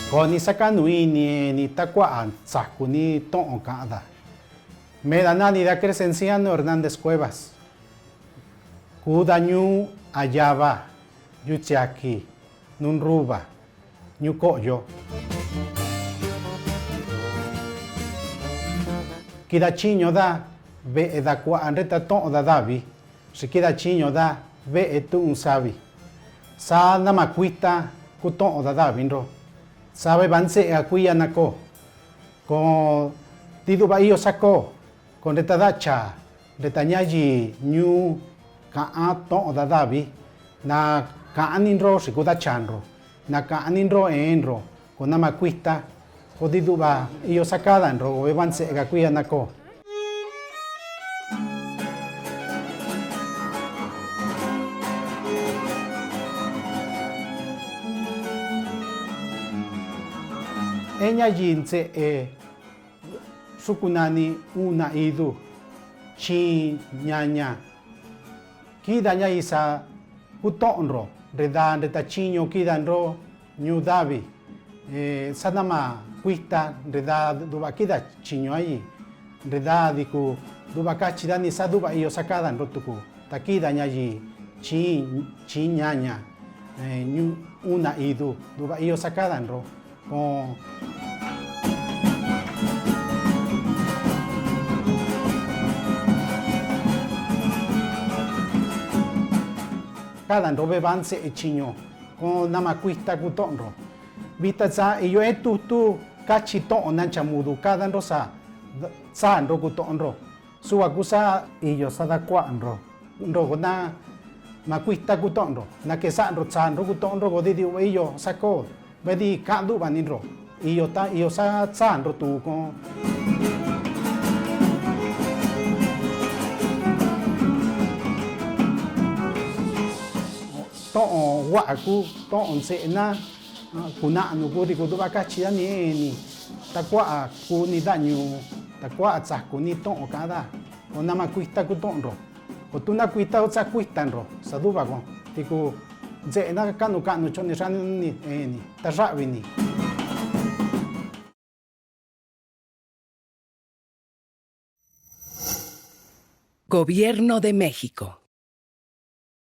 Koni sakanui ni tacuaan tzahkuni to'on kada. Medanani da Crescenciano Hernández Cuevas. Kudañu Ayaba, Yuchiaki, Nunruba, Ñucoyo. Kidachiño da ve da cuaan reta to'on da davi. Si kidachiño da ve tu un sabi. Sa namakuita ku to'on da davi nro. Sabe banse akuya nako. Con tiduba iyo sako. Con reta dacha. Reta ñayi ñu kaan to'on da davi. Na kaan nro si kudachanro. Na kaan nro enro. Con namakuita. Con tiduba iyo sakada nro. Ve banse akuya nako. Enya yinse sukunani una idu chi ñaña kida isa kutonro reda chiño kidanro ñu davi sanama kuista reda duba kida chiño ahí reda diku duba kachidani sa duba iyo sakada nro tuku takida ñayi chi ñaña ñu una idu duba iyo sakada nro con cada robe banse e chiño con namakuista kutonro vita sa iyo tu kachi to nancha mudu cada rosa sa ro kutonro suwa kusa iyo sada kuanro ro gona makuista kutonro na que sa ro sa ro kutonro godidi iyo sako vedi kandu baninro iyo sa ro tu con to'on wa'ku to'on se'na kuna'nu ku riku duba kachiya ni takua ku ni dañu takua tsajku ni to'on kada o nama kuista ku to'onro o tuna kuista o tsakuistanro sa duba ko tiku se'na kanu choni rani ni tarrabi ni. Gobierno de México.